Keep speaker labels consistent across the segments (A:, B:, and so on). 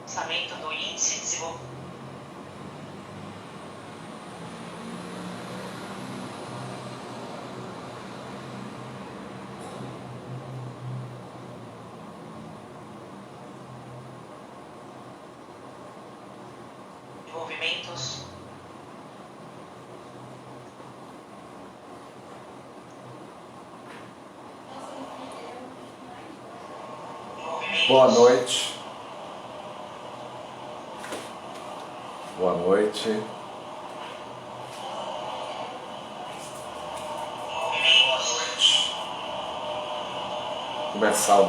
A: Lançamento do índice de desenvolvimento. Movimentos.
B: Boa noite. Boa noite. Começar o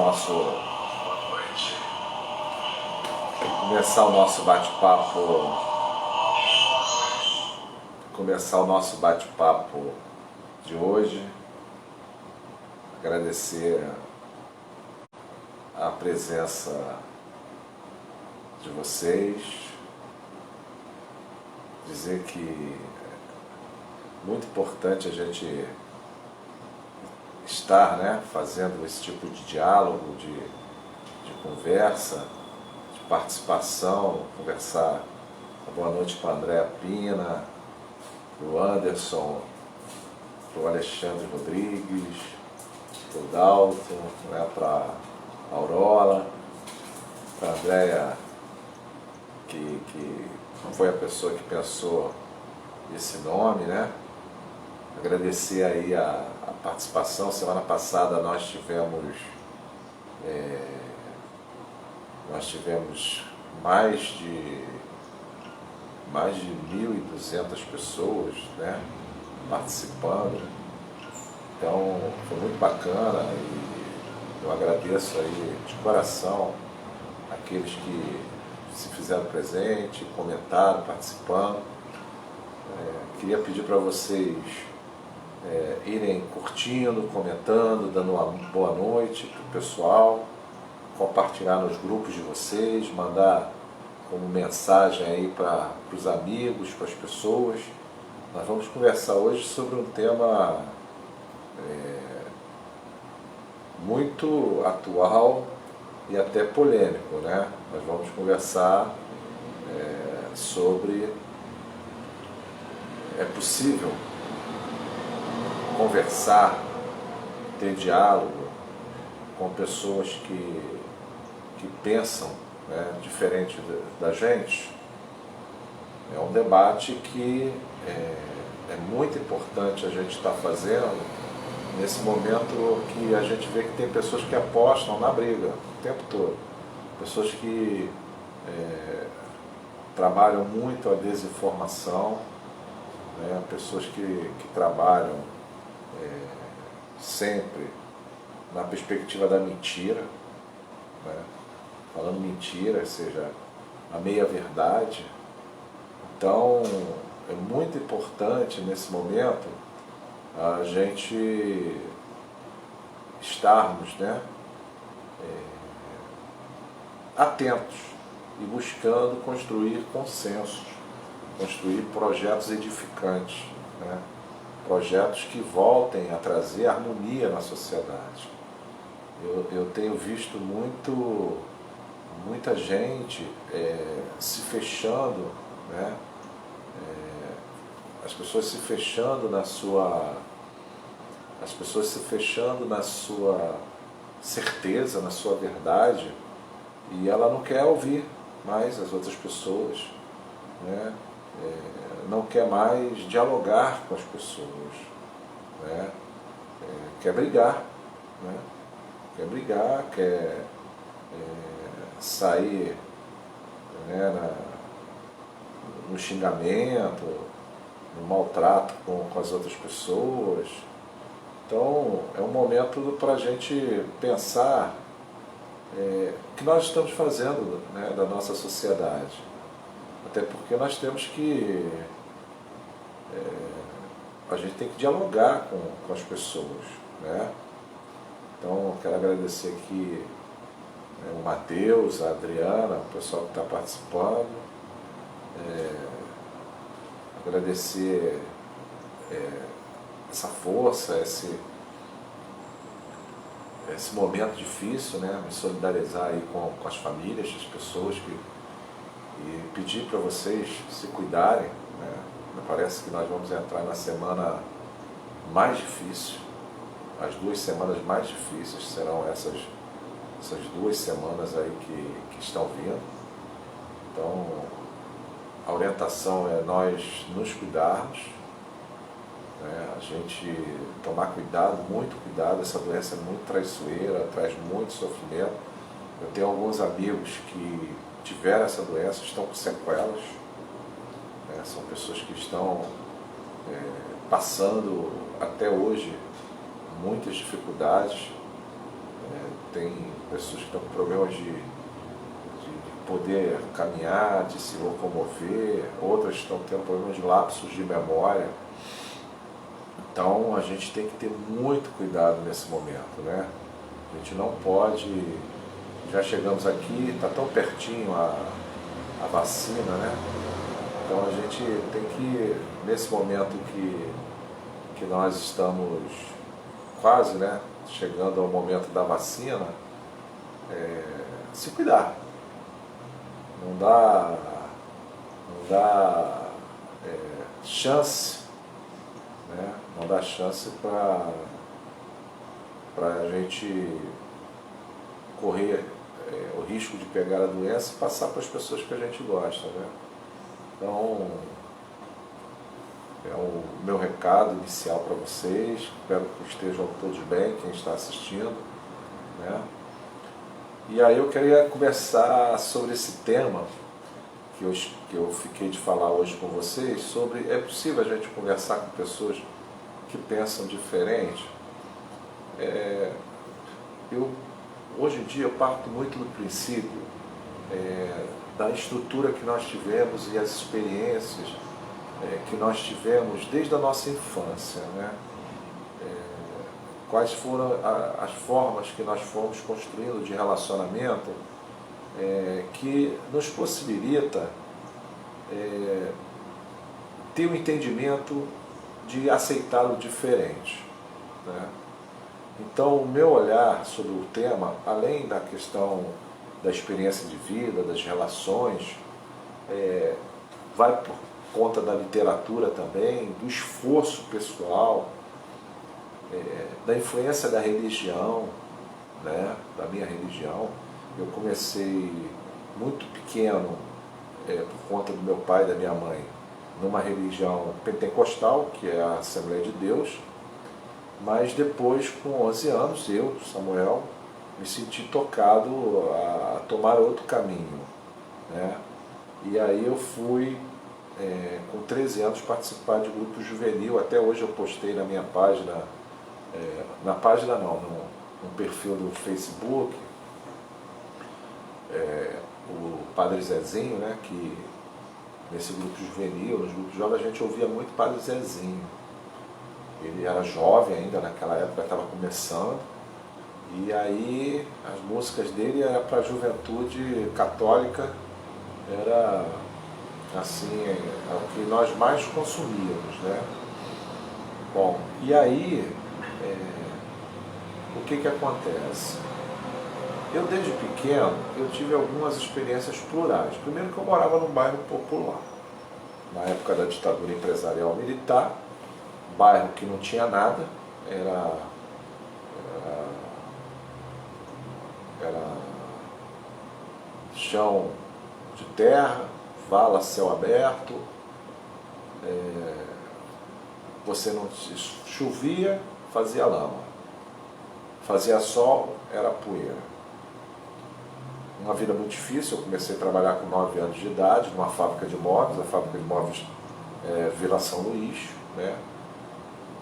B: nosso bate-papo de hoje. Agradecer a presença de vocês, dizer que é muito importante a gente estar, né, fazendo esse tipo de diálogo, de conversa, de participação, conversar. Boa noite para a Andréa Pina, para o Anderson, para o Alexandre Rodrigues, para o Dalton, né, para a Aurora, para a Andréa, que foi a pessoa que pensou esse nome, né? Agradecer aí a participação. Semana passada nós tivemos mais de 1.200 pessoas, né, participando. Então foi muito bacana e eu agradeço aí de coração aqueles que se fizeram presente, comentaram, participando. Queria pedir para vocês irem curtindo, comentando, dando uma boa noite para o pessoal, compartilhar nos grupos de vocês, mandar como mensagem aí para os amigos, para as pessoas. Nós vamos conversar hoje sobre um tema muito atual e até polêmico, né? Nós vamos conversar sobre é possível conversar, ter diálogo com pessoas que pensam, né, diferente da gente. É um debate que é muito importante a gente estar fazendo nesse momento que a gente vê que tem pessoas que apostam na briga o tempo todo. Pessoas que trabalham muito a desinformação, né, pessoas que trabalham sempre na perspectiva da mentira, né, falando mentira, seja a meia-verdade. Então, é muito importante nesse momento a gente estarmos, né, atentos e buscando construir consensos, construir projetos edificantes, né, projetos que voltem a trazer harmonia na sociedade. Eu tenho visto muita gente se fechando, né? As pessoas se fechando na sua certeza, na sua verdade, e ela não quer ouvir mais as outras pessoas, né? Não quer mais dialogar com as pessoas, né? Quer brigar, né? Quer sair, né, no xingamento, no maltrato com as outras pessoas. Então é um momento para a gente pensar o que nós estamos fazendo, né, da nossa sociedade. Até porque nós temos que a gente tem que dialogar com as pessoas, né? Então eu quero agradecer aqui o Matheus, a Adriana, o pessoal que está participando, agradecer essa força, esse momento difícil, né? Me solidarizar aí com as famílias, as pessoas que e pedir para vocês se cuidarem, né? Parece que nós vamos entrar na semana mais difícil. As 2 semanas mais difíceis serão essas 2 semanas aí que estão vindo. Então, a orientação é nós nos cuidarmos, né? A gente tomar cuidado, muito cuidado. Essa doença é muito traiçoeira, traz muito sofrimento. Eu tenho alguns amigos que tiveram essa doença, estão com sequelas, né? São pessoas que estão passando até hoje muitas dificuldades. Tem pessoas que estão com problemas de poder caminhar, de se locomover, outras estão tendo problemas de lapsos de memória. Então a gente tem que ter muito cuidado nesse momento, né? A gente não pode, já chegamos aqui, está tão pertinho a vacina, né? Então a gente tem que, nesse momento que nós estamos quase, né, chegando ao momento da vacina, se cuidar. Não dá chance, né? Não dá chance para a gente correr o risco de pegar a doença e passar para as pessoas que a gente gosta, né? Então, é o meu recado inicial para vocês. Espero que estejam todos bem, quem está assistindo, né? E aí eu queria conversar sobre esse tema que eu fiquei de falar hoje com vocês, sobre é possível a gente conversar com pessoas que pensam diferente. Hoje em dia eu parto muito do princípio da estrutura que nós tivemos e as experiências que nós tivemos desde a nossa infância, né? Quais foram as formas que nós fomos construindo de relacionamento que nos possibilita ter um entendimento de aceitar o diferente, né? Então, o meu olhar sobre o tema, além da questão da experiência de vida, das relações, vai por conta da literatura também, do esforço pessoal, da influência da religião, né, da minha religião. Eu comecei muito pequeno, por conta do meu pai e da minha mãe, numa religião pentecostal, que é a Assembleia de Deus, mas depois, com 11 anos, eu, Samuel, me senti tocado a tomar outro caminho, né? E aí eu fui, com 13 anos, participar de grupo juvenil. Até hoje eu postei na minha página, no perfil do Facebook, o Padre Zezinho, né, que nesse grupo juvenil, nos grupos jovens, a gente ouvia muito Padre Zezinho. Ele era jovem ainda, naquela época estava começando, e aí as músicas dele eram para a juventude católica, era assim, o que nós mais consumíamos, né? Bom, e aí, o que acontece? Eu, desde pequeno, eu tive algumas experiências plurais. Primeiro que eu morava num bairro popular, na época da ditadura empresarial militar, bairro que não tinha nada, era chão de terra, vala, céu aberto, você não chovia, fazia lama, fazia sol, era poeira. Uma vida muito difícil. Eu comecei a trabalhar com 9 anos de idade, numa fábrica de móveis, a fábrica de móveis Vila São Luís, né?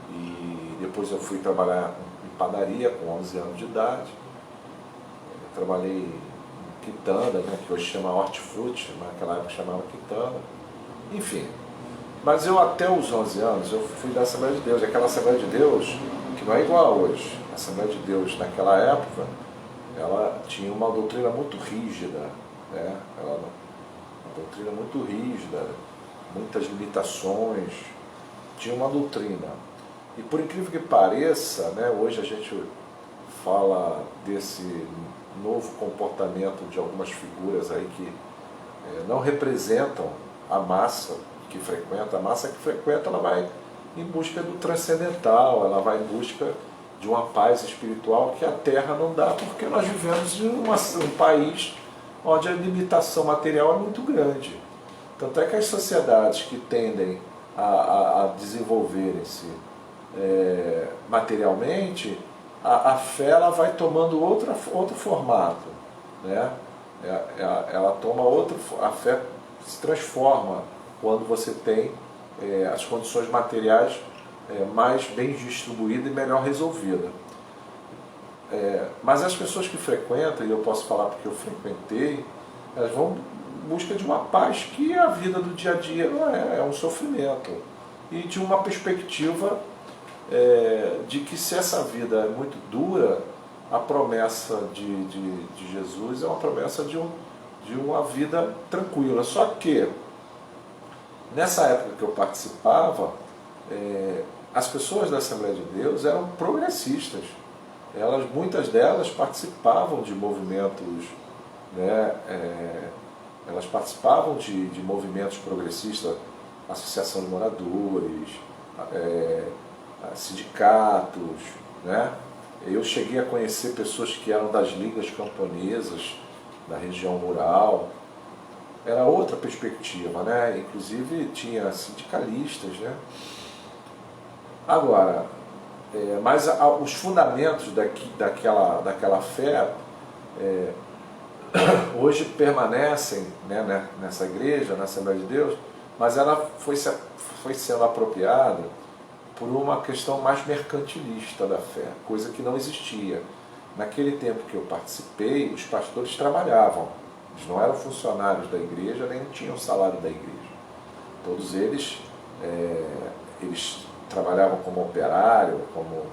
B: E depois eu fui trabalhar em padaria com 11 anos de idade. Eu trabalhei em quitanda, né, que hoje chama hortifruti, naquela época chamava quitanda. Enfim, mas eu até os 11 anos eu fui da Assembleia de Deus. E aquela Assembleia de Deus que não é igual a hoje. A Assembleia de Deus naquela época, ela tinha uma doutrina muito rígida, né? Uma doutrina muito rígida, muitas limitações, tinha uma doutrina. E por incrível que pareça, né, hoje a gente fala desse novo comportamento de algumas figuras aí que não representam a massa que frequenta. A massa que frequenta, ela vai em busca do transcendental, ela vai em busca de uma paz espiritual que a Terra não dá, porque nós vivemos em um país onde a limitação material é muito grande. Tanto é que as sociedades que tendem a desenvolverem-se materialmente, a fé ela vai tomando outro formato, né? Ela toma a fé se transforma quando você tem as condições materiais mais bem distribuídas e melhor resolvidas. Mas as pessoas que frequentam, e eu posso falar porque eu frequentei, elas vão em busca de uma paz que a vida do dia a dia não é um sofrimento. E de uma perspectiva de que se essa vida é muito dura, a promessa de Jesus é uma promessa de uma vida tranquila. Só que, nessa época que eu participava, as pessoas da Assembleia de Deus eram progressistas. Muitas delas participavam de movimentos, né, elas participavam de movimentos progressistas, associação de moradores, sindicatos, né? Eu cheguei a conhecer pessoas que eram das ligas camponesas da região rural. Era outra perspectiva, né? Inclusive tinha sindicalistas, né? Agora, mas os fundamentos daquela fé hoje permanecem, né, nessa igreja, na Assembleia de Deus, mas ela foi sendo apropriada por uma questão mais mercantilista da fé, coisa que não existia. Naquele tempo que eu participei, os pastores trabalhavam, eles não eram funcionários da igreja, nem tinham salário da igreja. Todos eles trabalhavam como operário, como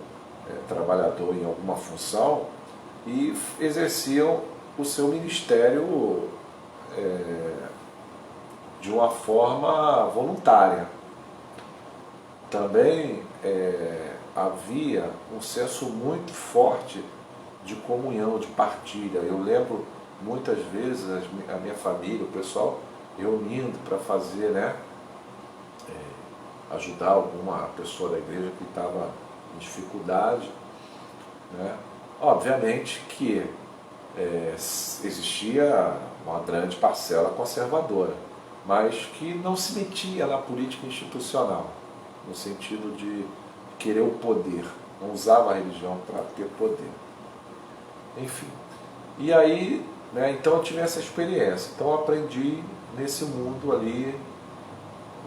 B: trabalhador em alguma função e exerciam o seu ministério de uma forma voluntária. Também havia um senso muito forte de comunhão, de partilha. Eu lembro muitas vezes a minha família, o pessoal reunindo para fazer, né, ajudar alguma pessoa da igreja que estava em dificuldade, né? Obviamente que existia uma grande parcela conservadora, mas que não se metia na política institucional, no sentido de querer o poder, não usava a religião para ter poder. Enfim, e aí, né, então eu tive essa experiência, então eu aprendi nesse mundo ali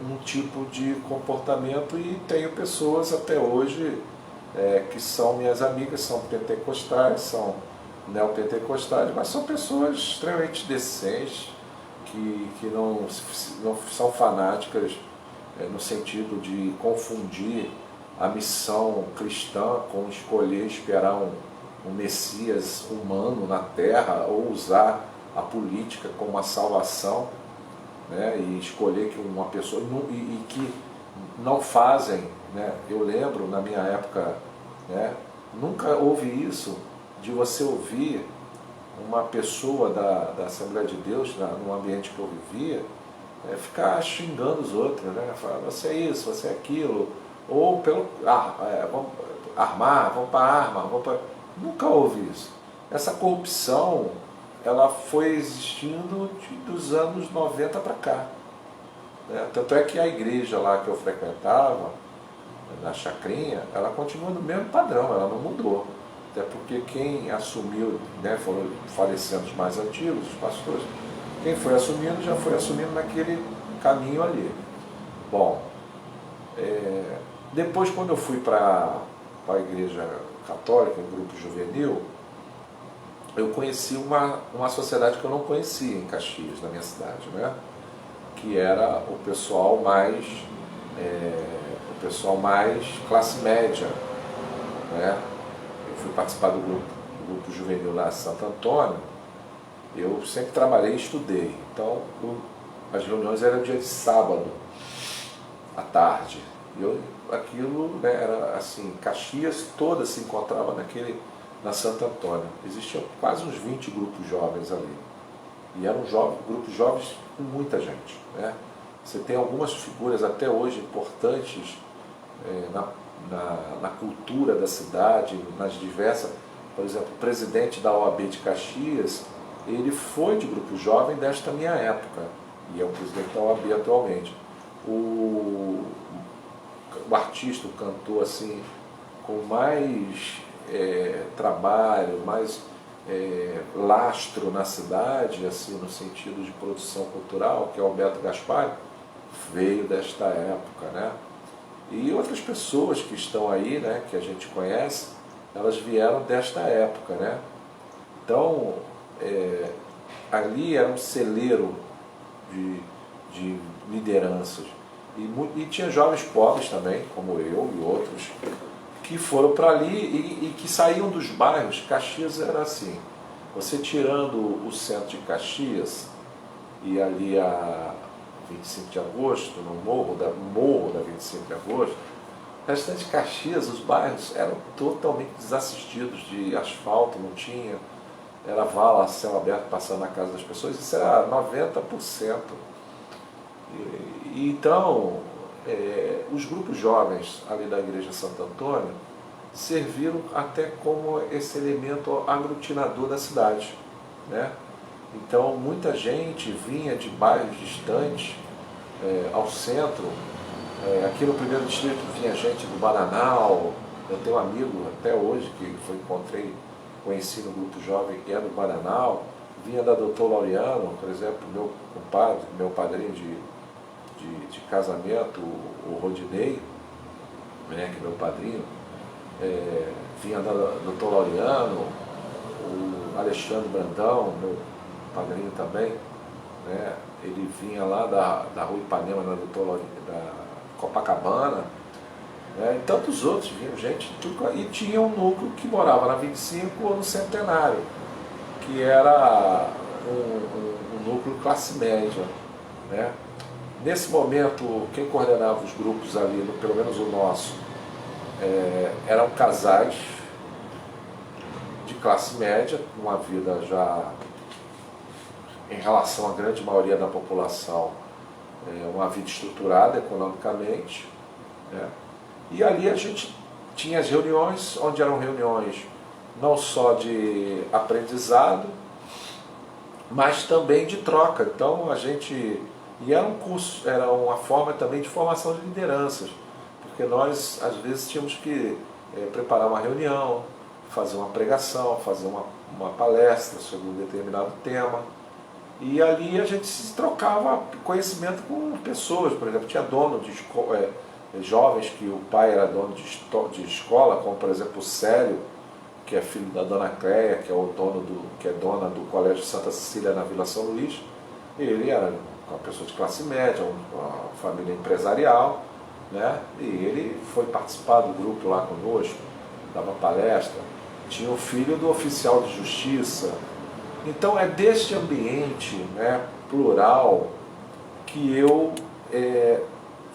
B: um tipo de comportamento e tenho pessoas até hoje que são minhas amigas, são pentecostais, são neopentecostais, mas são pessoas extremamente decentes, que não são fanáticas no sentido de confundir a missão cristã com escolher esperar um Messias humano na Terra ou usar a política como uma salvação, né, e escolher que uma pessoa e que não fazem, né? Eu lembro na minha época, né, nunca houve isso de você ouvir uma pessoa da Assembleia de Deus no ambiente que eu vivia ficar xingando os outros, né? Falar, você é isso, você é aquilo, ou vamos armar, vamos para arma, nunca houve isso. Essa corrupção ela foi existindo dos anos 90 para cá, né? Tanto é que a igreja lá que eu frequentava, na Chacrinha, ela continua no mesmo padrão, ela não mudou. Até porque quem assumiu, né, foram falecendo os mais antigos, os pastores, quem foi assumindo já foi assumindo naquele caminho ali. Bom, depois quando eu fui para a igreja católica, o grupo juvenil, eu conheci uma sociedade que eu não conhecia em Caxias, na minha cidade, né? Que era o pessoal mais classe média, né? Eu fui participar do grupo juvenil lá em Santo Antônio. Eu sempre trabalhei e estudei, então as reuniões eram dia de sábado à tarde. Aquilo, né, era assim, Caxias toda se encontrava na Santo Antônio. Existiam quase uns 20 grupos jovens ali. E era um grupo de jovens com muita gente, né? Você tem algumas figuras até hoje importantes na cultura da cidade, nas diversas, por exemplo, o presidente da OAB de Caxias, ele foi de grupo jovem desta minha época, e é o presidente da OAB atualmente. O artista, o cantor assim, com mais trabalho, mais lastro na cidade, assim, no sentido de produção cultural, que é o Alberto Gaspar, veio desta época, né? E outras pessoas que estão aí, né, que a gente conhece, elas vieram desta época, né? Então, ali era um celeiro de lideranças. E tinha jovens pobres também, como eu e outros, que foram para ali e que saíam dos bairros. Caxias era assim, você tirando o centro de Caxias e ali a 25 de agosto, no morro da 25 de agosto, o restante de Caxias, os bairros eram totalmente desassistidos de asfalto, não tinha, era vala, céu aberto passando na casa das pessoas, isso era 90%. Então, os grupos jovens ali da Igreja Santo Antônio serviram até como esse elemento aglutinador da cidade, né? Então, muita gente vinha de bairros distantes ao centro. Aqui no primeiro distrito vinha gente do Bananal. Eu tenho um amigo até hoje que conheci no grupo jovem, que era do Bananal. Vinha da Doutor Laureano, por exemplo, meu compadre, meu padrinho de casamento, o Rodinei, né, que é meu padrinho. Vinha da Doutor Laureano, o Alexandre Brandão, meu padrinho também, né? Ele vinha lá da Rua Ipanema, da Copacabana, né? E tantos outros, vinham gente, e tinha um núcleo que morava na 25 ou no Centenário, que era um núcleo classe média, né? Nesse momento, quem coordenava os grupos ali, pelo menos o nosso, eram casais de classe média, com uma vida já, em relação à grande maioria da população, uma vida estruturada economicamente, né? E ali a gente tinha as reuniões, onde eram reuniões não só de aprendizado, mas também de troca. Então e era um curso, era uma forma também de formação de lideranças, porque nós às vezes tínhamos que preparar uma reunião, fazer uma pregação, fazer uma palestra sobre um determinado tema. E ali a gente se trocava conhecimento com pessoas. Por exemplo, tinha dono de jovens que o pai era dono de escola, como por exemplo o Célio, que é filho da dona Cléia, que é dona do Colégio Santa Cecília na Vila São Luís. Ele era uma pessoa de classe média, uma família empresarial, né? E ele foi participar do grupo lá conosco, dava palestra. Tinha o filho do oficial de justiça. Então é deste ambiente, né, plural que eu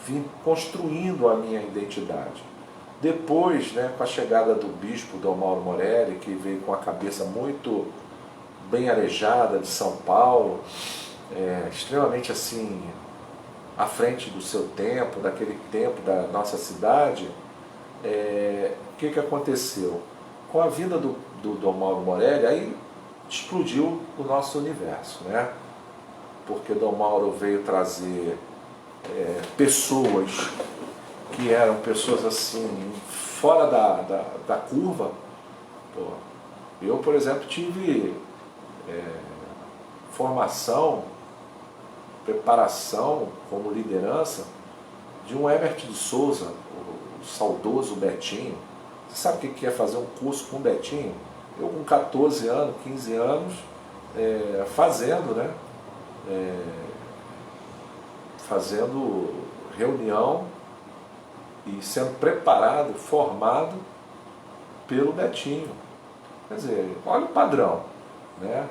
B: vim construindo a minha identidade. Depois, né, com a chegada do bispo Dom Mauro Morelli, que veio com a cabeça muito bem arejada de São Paulo, extremamente assim, à frente do seu tempo, daquele tempo da nossa cidade, o que aconteceu? Com a vinda do Dom Mauro Morelli, aí explodiu o nosso universo, né? Porque Dom Mauro veio trazer pessoas que eram pessoas assim, fora da curva. Pô, eu, por exemplo, tive formação, preparação como liderança de um Herbert de Souza, o saudoso Betinho. Você sabe o que é fazer um curso com o Betinho? Eu com 14 anos, 15 anos, fazendo, né? Fazendo reunião e sendo preparado, formado pelo Betinho. Quer dizer, olha o padrão, né?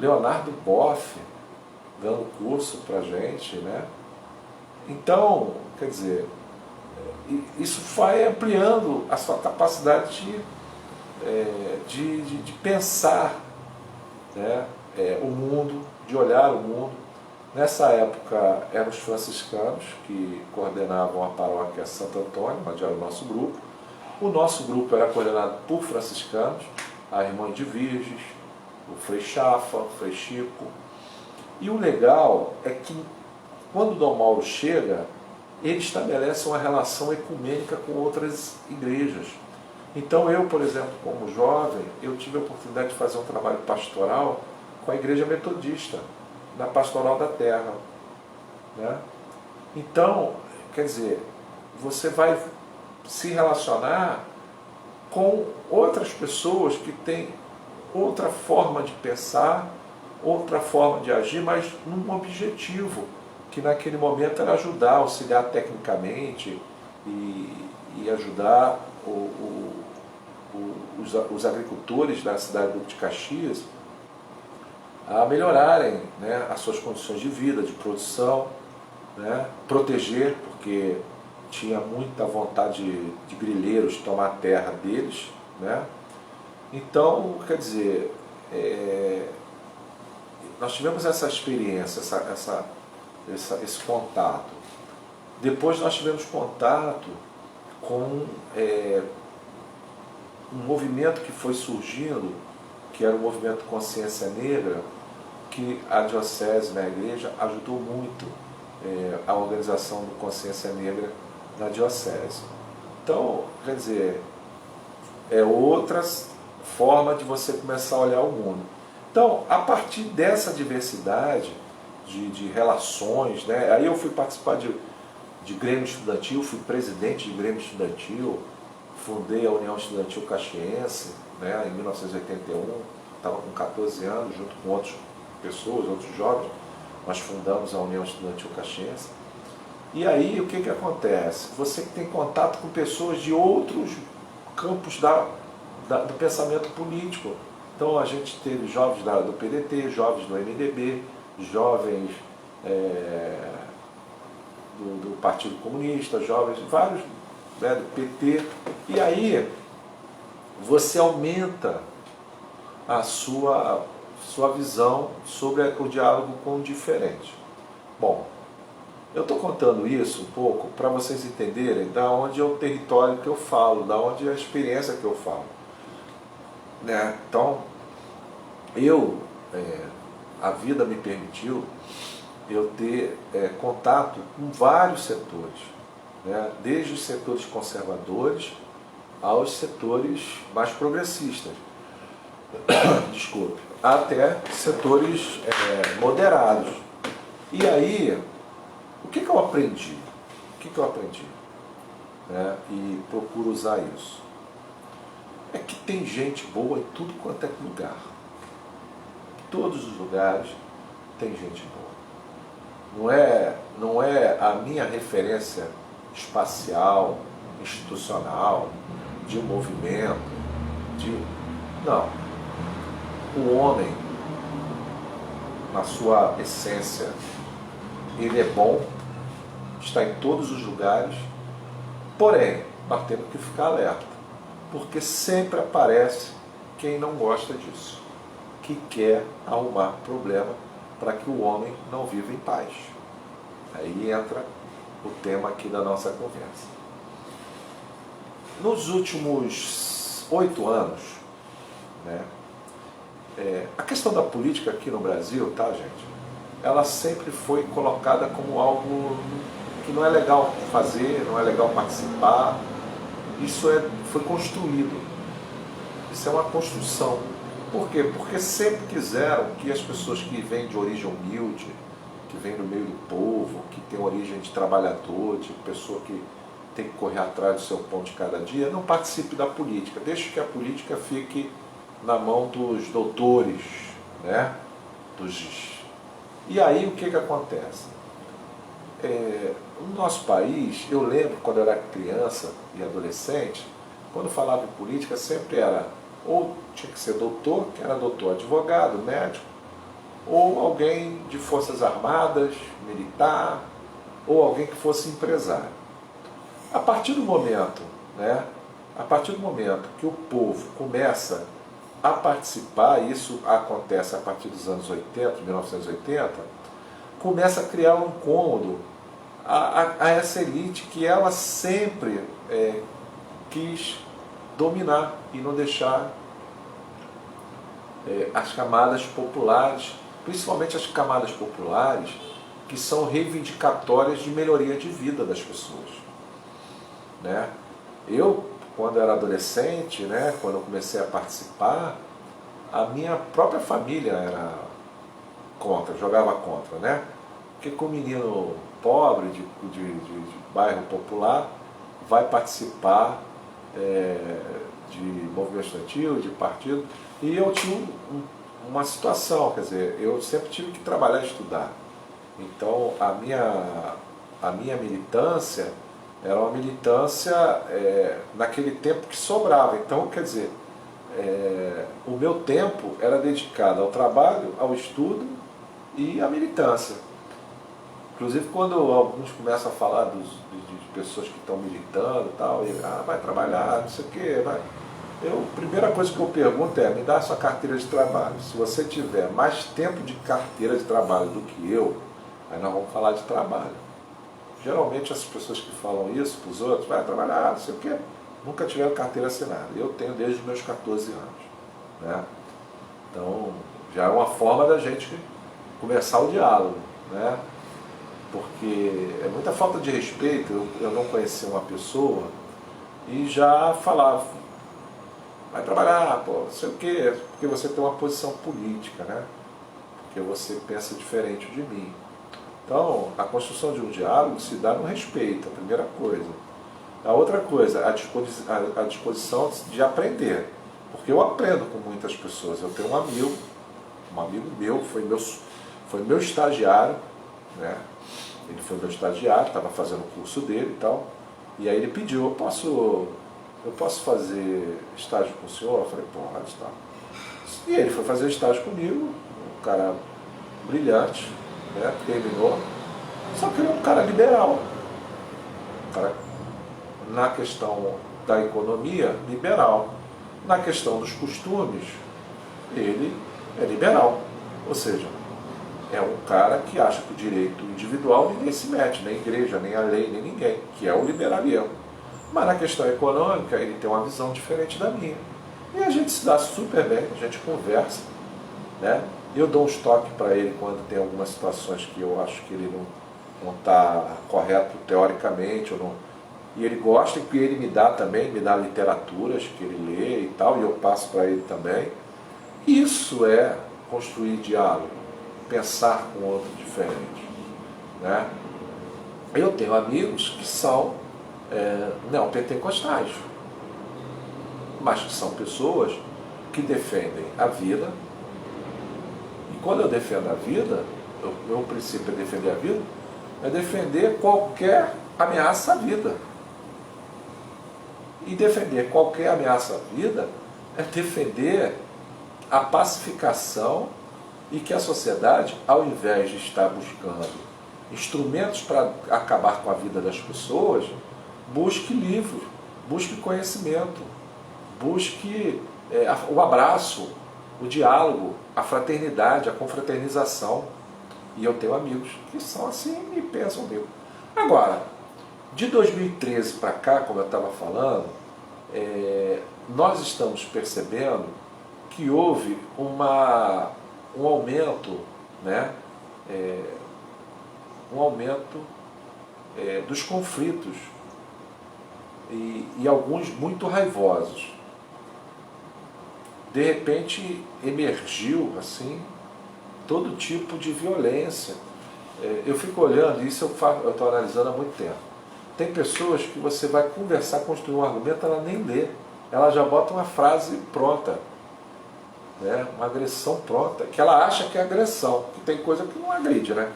B: Leonardo Boff dando curso pra gente, né? Então, quer dizer, isso vai ampliando a sua capacidade de pensar, né? o mundo, de olhar o mundo. Nessa época eram os franciscanos que coordenavam a paróquia Santo Antônio, onde era o nosso grupo. O nosso grupo era coordenado por franciscanos, a irmã de Virges, o Frei Chafa, o Frei Chico. E o legal é que quando Dom Mauro chega, ele estabelece uma relação ecumênica com outras igrejas. Então eu, por exemplo, como jovem, eu tive a oportunidade de fazer um trabalho pastoral com a Igreja Metodista, na Pastoral da Terra, né? Então, quer dizer, você vai se relacionar com outras pessoas que têm outra forma de pensar, outra forma de agir, mas num objetivo, que naquele momento era ajudar, auxiliar tecnicamente e ajudar os agricultores da cidade de Caxias a melhorarem, né, as suas condições de vida, de produção, né, proteger, porque tinha muita vontade de grileiros tomar a terra deles, né? Então, quer dizer, nós tivemos essa experiência, esse contato. Depois nós tivemos contato com um movimento que foi surgindo, que era o movimento Consciência Negra, que a diocese, na igreja, ajudou muito a organização do Consciência Negra na diocese. Então, quer dizer, é outra forma de você começar a olhar o mundo. Então, a partir dessa diversidade de relações, né, aí eu fui participar de Grêmio Estudantil, fui presidente de Grêmio Estudantil, fundei a União Estudantil Caxiense, né, em 1981, estava com 14 anos, junto com outras pessoas, outros jovens, nós fundamos a União Estudantil Caxiense. E aí o que acontece? Você tem contato com pessoas de outros campos do pensamento político. Então a gente teve jovens do PDT, jovens do MDB, jovens do Partido Comunista, jovens, vários, né, do PT. E aí você aumenta a sua visão sobre o diálogo com o diferente. Bom, eu estou contando isso um pouco para vocês entenderem da onde é o território que eu falo, da onde é a experiência que eu falo, né? Então, a vida me permitiu eu ter contato com vários setores, né? Desde os setores conservadores aos setores mais progressistas, desculpe, até setores moderados. E aí, o que eu aprendi? Né? E procuro usar isso. É que tem gente boa em tudo quanto é lugar. Em todos os lugares tem gente boa. Não é a minha referência espacial, institucional, de um movimento, não. O homem, na sua essência, ele é bom, está em todos os lugares, porém, nós temos que ficar alerta, porque sempre aparece quem não gosta disso, que quer arrumar problema para que o homem não viva em paz. Aí entra o tema aqui da nossa conversa. Nos últimos 8 anos, né, a questão da política aqui no Brasil, tá, gente? Ela sempre foi colocada como algo que não é legal fazer, não é legal participar. Isso foi construído. Isso é uma construção. Por quê? Porque sempre quiseram que as pessoas que vêm de origem humilde, que vêm do meio do povo, que tem origem de trabalhador, de pessoa que tem que correr atrás do seu pão de cada dia, não participe da política. Deixe que a política fique na mão dos doutores, né? E aí o que acontece? No nosso país, eu lembro quando eu era criança e adolescente, quando falava em política sempre era, ou tinha que ser doutor, que era doutor advogado, médico, ou alguém de forças armadas, militar, ou alguém que fosse empresário. A partir do momento, né, que o povo começa a participar, e isso acontece a partir dos anos 80, 1980, começa a criar um incômodo a essa elite que ela sempre quis dominar e não deixar as camadas populares, principalmente as camadas populares, que são reivindicatórias de melhoria de vida das pessoas. Né? Eu, quando era adolescente, né, quando eu comecei a participar, a minha própria família era contra, jogava contra, né? Porque com um menino pobre, de bairro popular, vai participar de movimento estudantil, de partido, e eu tinha uma situação, quer dizer, eu sempre tive que trabalhar e estudar. Então a minha militância era uma militância naquele tempo que sobrava. Então, quer dizer, o meu tempo era dedicado ao trabalho, ao estudo e à militância. Inclusive, quando alguns começam a falar de pessoas que estão militando e tal, vai trabalhar, não sei o quê, vai. A primeira coisa que eu pergunto me dá a sua carteira de trabalho. Se você tiver mais tempo de carteira de trabalho do que eu, aí nós vamos falar de trabalho. Geralmente as pessoas que falam isso para os outros, vai trabalhar, não sei o quê, nunca tiveram carteira assinada. Eu tenho desde os meus 14 anos. Né? Então, já é uma forma da gente começar o diálogo. Né? Porque é muita falta de respeito eu não conhecer uma pessoa e já falar, vai trabalhar, pô, não sei o quê, porque você tem uma posição política, né? Porque você pensa diferente de mim. Então, a construção de um diálogo se dá no respeito, a primeira coisa. A outra coisa, a disposição de aprender. Porque eu aprendo com muitas pessoas. Eu tenho um amigo meu, foi meu estagiário, né? Ele foi meu estagiário, estava fazendo o curso dele e tal. E aí ele pediu, eu posso fazer estágio com o senhor? Eu falei, pode, tá. E ele foi fazer estágio comigo, um cara brilhante, né? Terminou. Só que ele é um cara liberal. Um cara, na questão da economia, liberal. Na questão dos costumes, ele é liberal. Ou seja, é um cara que acha que o direito individual ninguém se mete, nem a igreja, nem a lei, nem ninguém, que é o liberalismo. Mas na questão econômica ele tem uma visão diferente da minha. E a gente se dá super bem, a gente conversa. Né? Eu dou uns toques para ele quando tem algumas situações que eu acho que ele não está correto teoricamente, e ele gosta, e ele me dá também, me dá literaturas que ele lê e tal, e eu passo para ele também. Isso é construir diálogo, pensar com o outro diferente. Né? Eu tenho amigos que são neopentecostais, mas que são pessoas que defendem a vida. E quando eu defendo a vida, o meu princípio é defender a vida, é defender qualquer ameaça à vida. E defender qualquer ameaça à vida é defender a pacificação e que a sociedade, ao invés de estar buscando instrumentos para acabar com a vida das pessoas, busque livros, busque conhecimento, busque o abraço, o diálogo, a fraternidade, a confraternização. E eu tenho amigos que são assim e pensam comigo. Agora, de 2013 para cá, como eu estava falando, nós estamos percebendo que houve um aumento, né, dos conflitos e alguns muito raivosos. De repente emergiu assim todo tipo de violência. Eu fico olhando, isso eu estou analisando há muito tempo. Tem pessoas que você vai conversar, construir um argumento, ela nem lê. Ela já bota uma frase pronta, né? Uma agressão pronta, que ela acha que é agressão, que tem coisa que não agride, né?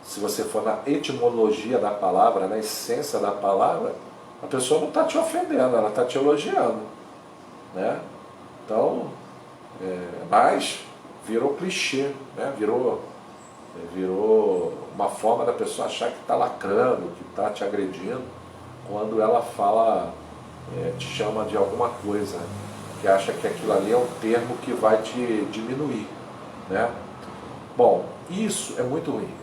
B: Se você for na etimologia da palavra, na essência da palavra, a pessoa não está te ofendendo, ela está te elogiando. Né? Então, mas virou clichê, né? Virou uma forma da pessoa achar que está lacrando, que está te agredindo, quando ela fala, te chama de alguma coisa que acha que aquilo ali é um termo que vai te diminuir, né? Bom, isso é muito ruim,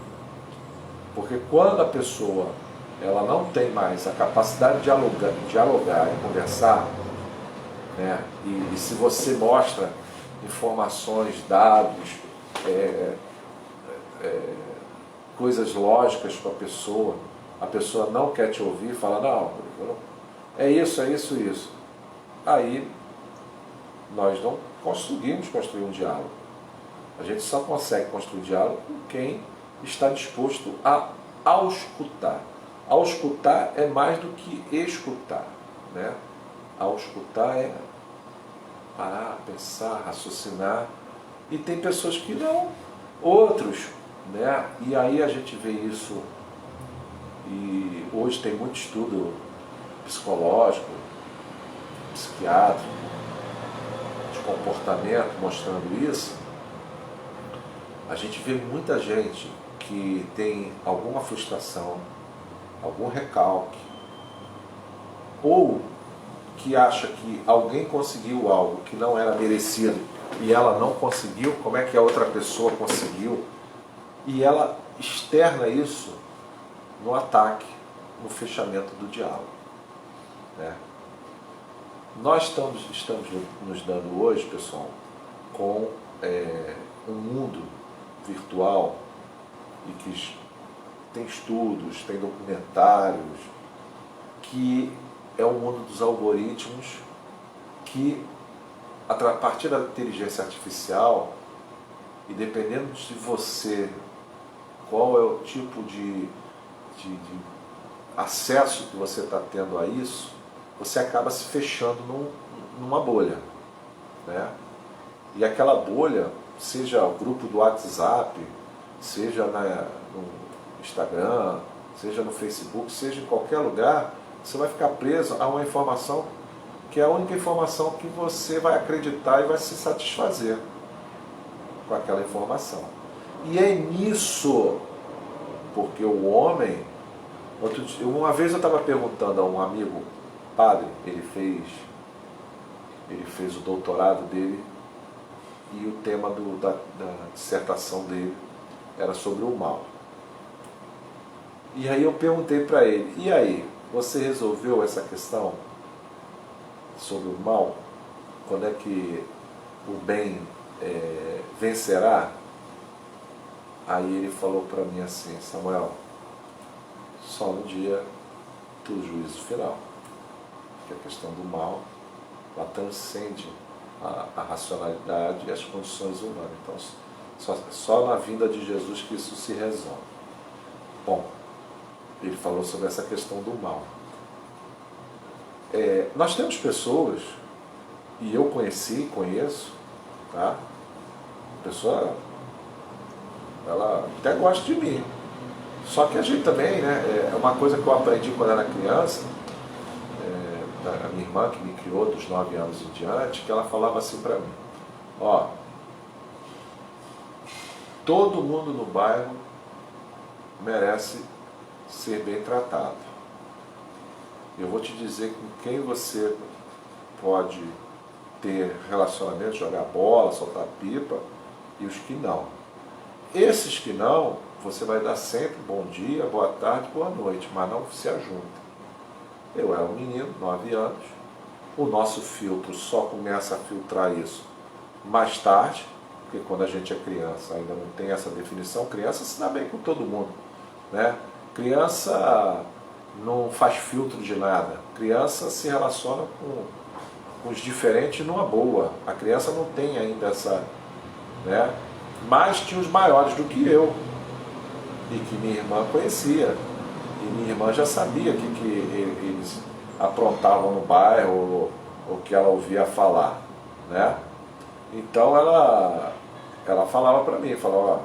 B: porque quando a pessoa ela não tem mais a capacidade de dialogar e conversar, né? E se você mostra informações, dados, coisas lógicas para a pessoa não quer te ouvir, fala, não, é isso, isso. Aí nós não conseguimos construir um diálogo. A gente só consegue construir diálogo com quem está disposto a auscultar. Auscultar é mais do que escutar, né? Auscultar é parar, pensar, raciocinar. E tem pessoas que não, outros, né? E aí a gente vê isso, e hoje tem muito estudo psicológico, psiquiátrico, de comportamento mostrando isso. A gente vê muita gente que tem alguma frustração, algum recalque, ou que acha que alguém conseguiu algo que não era merecido e ela não conseguiu, como é que a outra pessoa conseguiu? E ela externa isso no ataque, no fechamento do diálogo, né? Nós estamos nos dando hoje, pessoal, com um mundo virtual e que tem estudos, tem documentários, que é o mundo dos algoritmos, que a partir da inteligência artificial, e dependendo de você, qual é o tipo de acesso que você está tendo a isso, você acaba se fechando numa bolha, né? E aquela bolha, seja o grupo do WhatsApp, seja no Instagram, seja no Facebook, seja em qualquer lugar, você vai ficar preso a uma informação que é a única informação que você vai acreditar e vai se satisfazer com aquela informação. E é nisso, porque o homem... Uma vez eu estava perguntando a um amigo, padre, ele fez o doutorado dele, e o tema da dissertação dele era sobre o mal. E aí eu perguntei para ele, e aí, você resolveu essa questão sobre o mal? Quando é que o bem vencerá? Aí ele falou para mim assim, Samuel, só no dia do juízo final, que a questão do mal, ela transcende a racionalidade e as condições humanas. Então, só na vinda de Jesus que isso se resolve. Bom, ele falou sobre essa questão do mal. Nós temos pessoas, e eu conheço, tá? A pessoa, ela até gosta de mim. Só que a gente também, né? É uma coisa que eu aprendi quando era criança, a minha irmã que me criou dos 9 anos em diante, que ela falava assim para mim, ó, todo mundo no bairro merece ser bem tratado. Eu vou te dizer com quem você pode ter relacionamento, jogar bola, soltar pipa, e os que não. Esses que não, você vai dar sempre bom dia, boa tarde, boa noite, mas não se ajunta. Eu era um menino, 9 anos, o nosso filtro só começa a filtrar isso mais tarde, porque quando a gente é criança ainda não tem essa definição. Criança se dá bem com todo mundo, né? Criança não faz filtro de nada, criança se relaciona com os diferentes numa boa. A criança não tem ainda essa, né? Mas tinha os maiores do que eu, e que minha irmã conhecia, e minha irmã já sabia que eles aprontavam no bairro, ou que ela ouvia falar, né? Então ela falava para mim, falava, ó,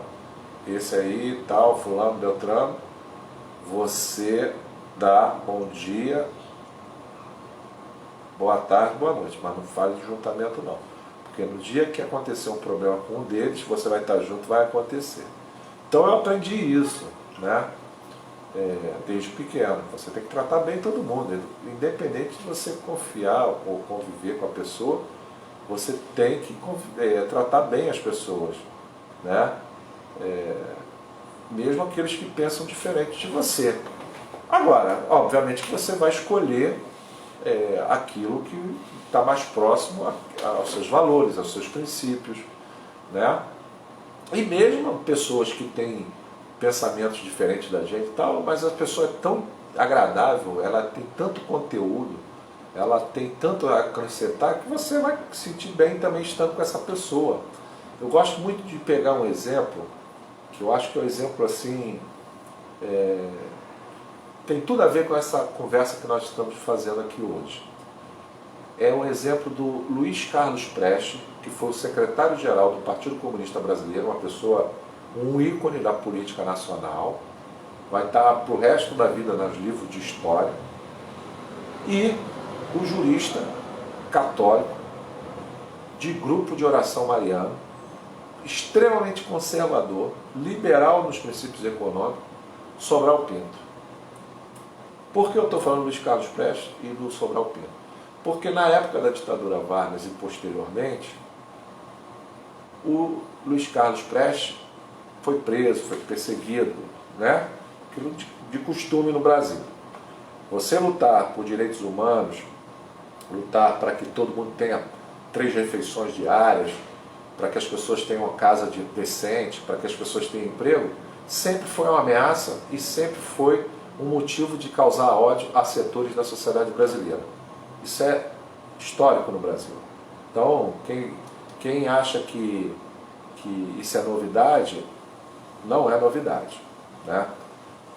B: esse aí, tal, fulano, Beltrano, você dá bom dia, boa tarde, boa noite, mas não faz juntamento não. Porque no dia que acontecer um problema com um deles, você vai estar junto, vai acontecer. Então eu aprendi isso, né? Desde pequeno. Você tem que tratar bem todo mundo, independente de você confiar ou conviver com a pessoa, você tem que tratar bem as pessoas, né? Mesmo aqueles que pensam diferente de você. Agora, obviamente que você vai escolher aquilo que está mais próximo aos seus valores, aos seus princípios, né? E mesmo pessoas que têm pensamentos diferentes da gente e tal, mas a pessoa é tão agradável, ela tem tanto conteúdo, ela tem tanto a acrescentar, que você vai se sentir bem também estando com essa pessoa. Eu gosto muito de pegar um exemplo, que eu acho que é um exemplo assim, tem tudo a ver com essa conversa que nós estamos fazendo aqui hoje. É um exemplo do Luiz Carlos Prestes, que foi o secretário-geral do Partido Comunista Brasileiro, uma pessoa, um ícone da política nacional, vai estar para o resto da vida nos livros de história, e o jurista católico, de grupo de oração mariano, extremamente conservador, liberal nos princípios econômicos, Sobral Pinto. Por que eu estou falando do Luiz Carlos Prestes e do Sobral Pinto? Porque na época da ditadura Vargas e posteriormente, o Luiz Carlos Prestes foi preso, foi perseguido, né? Aquilo de costume no Brasil. Você lutar por direitos humanos, lutar para que todo mundo tenha 3 refeições diárias, para que as pessoas tenham uma casa decente, para que as pessoas tenham emprego, sempre foi uma ameaça e sempre foi um motivo de causar ódio a setores da sociedade brasileira. Isso é histórico no Brasil. Então, quem acha que isso é novidade, não é novidade, né?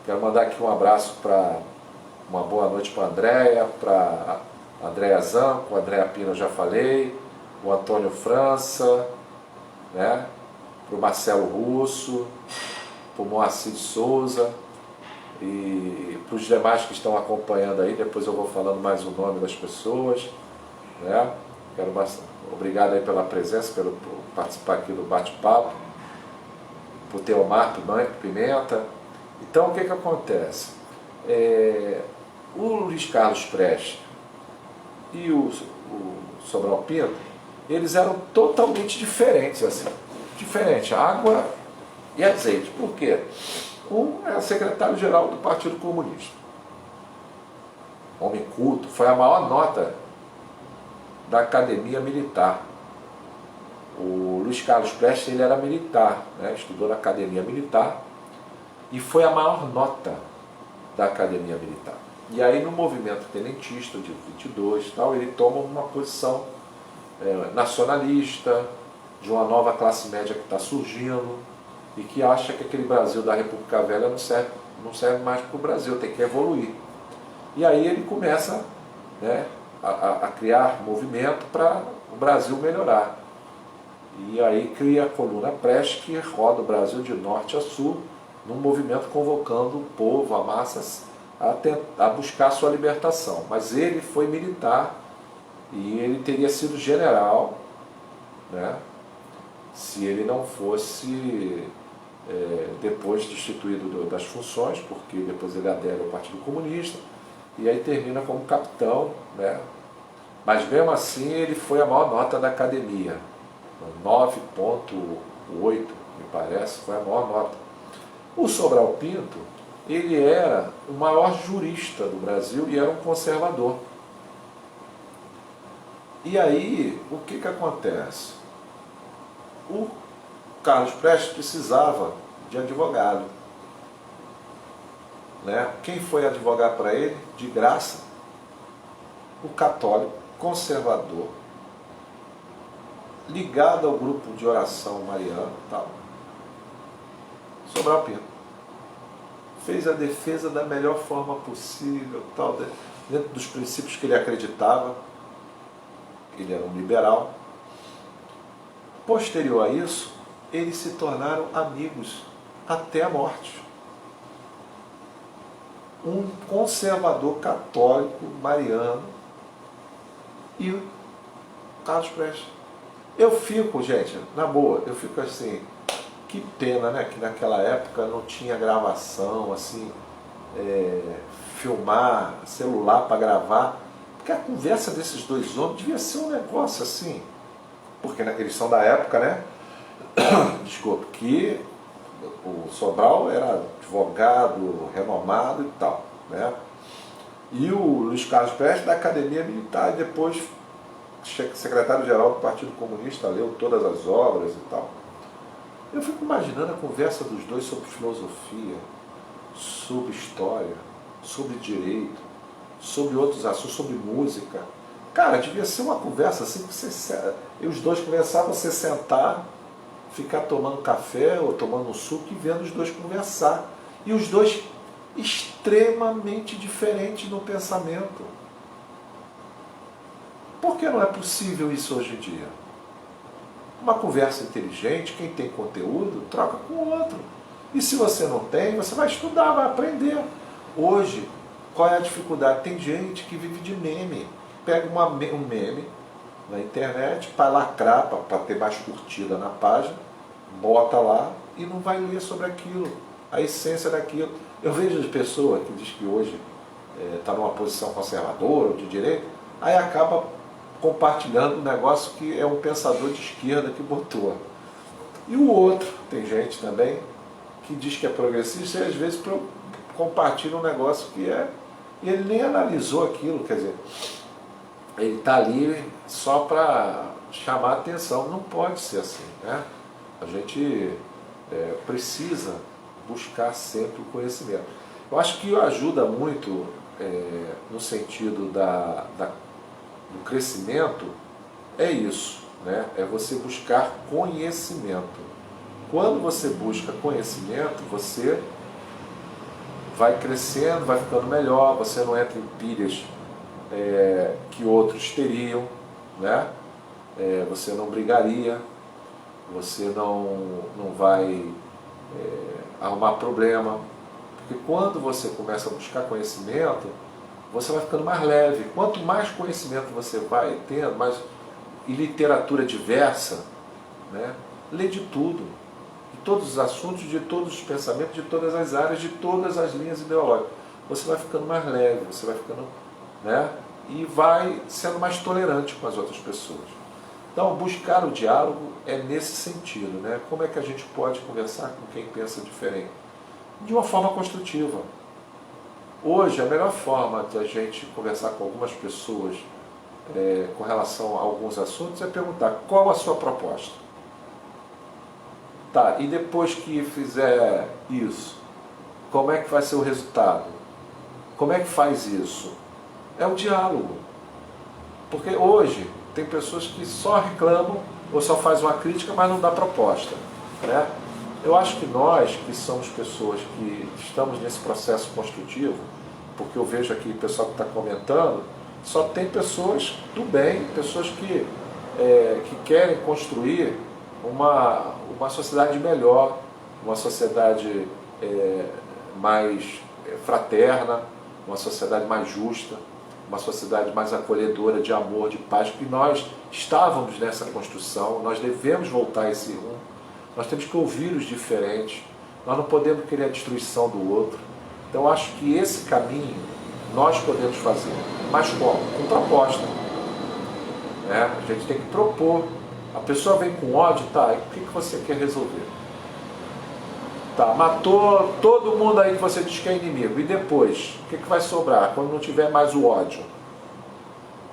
B: Quero mandar aqui um abraço para uma boa noite para a Andréia, para a Andréia Zanco, a Andréia Pina eu já falei, o Antônio França, né? Para o Marcelo Russo, para o Moacir de Souza e para os demais que estão acompanhando aí, depois eu vou falando mais o nome das pessoas, né? Obrigado aí pela presença, por participar aqui do bate-papo, por Teomar Pimenta. Então o que acontece? O Luiz Carlos Prestes e o Sobral Pinto, eles eram totalmente diferentes, assim, diferente, água e azeite. Por quê? Um é secretário-geral do Partido Comunista, homem culto, foi a maior nota da Academia Militar. O Luiz Carlos Prestes, ele era militar, né? Estudou na Academia Militar e foi a maior nota da Academia Militar. E aí no movimento tenentista de 22 tal, ele toma uma posição nacionalista, de uma nova classe média que está surgindo e que acha que aquele Brasil da República Velha não serve mais para o Brasil, tem que evoluir. E aí ele começa, né, a criar movimento para o Brasil melhorar. E aí cria a coluna Prestes, que roda o Brasil de norte a sul, num movimento convocando o povo, a massa, a buscar sua libertação. Mas ele foi militar e ele teria sido general, né, se ele não fosse depois destituído das funções, porque depois ele adere ao Partido Comunista e aí termina como capitão, né? Mas mesmo assim ele foi a maior nota da academia, 9,8, me parece, foi a maior nota. O Sobral Pinto, ele era o maior jurista do Brasil e era um conservador. E aí, o que acontece? O Carlos Prestes precisava de advogado, né? Quem foi advogar para ele? De graça? O católico, conservador, ligado ao grupo de oração mariano, tal. Sobral Pinto fez a defesa da melhor forma possível, tal, dentro dos princípios que ele acreditava. Ele era um liberal. Posterior a isso, eles se tornaram amigos até a morte. Um conservador católico mariano e o Carlos Prestes. Eu fico, gente, na boa, eu fico assim, que pena, né, que naquela época não tinha gravação, assim, filmar, celular para gravar, porque a conversa desses dois homens devia ser um negócio assim, porque eles são da época, né? Desculpa, que o Sobral era advogado renomado e tal, né? E o Luiz Carlos Prestes da Academia Militar, e depois secretário-geral do Partido Comunista, leu todas as obras e tal. Eu fico imaginando a conversa dos dois sobre filosofia, sobre história, sobre direito, sobre outros assuntos, sobre música. Cara, devia ser uma conversa assim, que você, e os dois conversavam, você sentar, ficar tomando café ou tomando um suco e vendo os dois conversar. E os dois extremamente diferentes no pensamento. Por que não é possível isso hoje em dia? Uma conversa inteligente, quem tem conteúdo, troca com o outro. E se você não tem, você vai estudar, vai aprender. Hoje, qual é a dificuldade? Tem gente que vive de meme. Pega um meme na internet para lacrar, para ter mais curtida na página, bota lá e não vai ler sobre aquilo, a essência daquilo. Eu vejo as pessoas que diz que hoje está numa posição conservadora ou de direita, aí acaba compartilhando um negócio que é um pensador de esquerda que botou. E o outro, tem gente também que diz que é progressista e às vezes compartilha um negócio que é... E ele nem analisou aquilo, quer dizer, ele está ali só para chamar a atenção. Não pode ser assim, né? A gente precisa buscar sempre o conhecimento. Eu acho que ajuda muito no sentido do crescimento, é isso, né? É você buscar conhecimento. Quando você busca conhecimento, você vai crescendo, vai ficando melhor, você não entra em pilhas que outros teriam, né? Você não brigaria, você não vai arrumar problema, porque quando você começa a buscar conhecimento, você vai ficando mais leve. Quanto mais conhecimento você vai tendo, e literatura diversa, né? Lê de tudo, de todos os assuntos, de todos os pensamentos, de todas as áreas, de todas as linhas ideológicas. Você vai ficando mais leve, você vai ficando, né? E vai sendo mais tolerante com as outras pessoas. Então, buscar o diálogo é nesse sentido, né? Como é que a gente pode conversar com quem pensa diferente? De uma forma construtiva. Hoje, a melhor forma de a gente conversar com algumas pessoas com relação a alguns assuntos é perguntar qual a sua proposta. Tá, e depois que fizer isso, como é que vai ser o resultado? Como é que faz isso? É o diálogo. Porque hoje tem pessoas que só reclamam ou só fazem uma crítica, mas não dá proposta, né? Eu acho que nós, que somos pessoas que estamos nesse processo construtivo, porque eu vejo aqui o pessoal que está comentando, só tem pessoas do bem, pessoas que querem construir uma sociedade melhor, uma sociedade mais fraterna, uma sociedade mais justa, uma sociedade mais acolhedora, de amor, de paz, que nós estávamos nessa construção, nós devemos voltar a esse rumo, nós temos que ouvir os diferentes, nós não podemos querer a destruição do outro. Então acho que esse caminho nós podemos fazer, mas como? Com proposta. A gente tem que propor. A pessoa vem com ódio, tá, e o que você quer resolver? Tá, matou todo mundo aí que você diz que é inimigo, e depois? O que vai sobrar quando não tiver mais o ódio?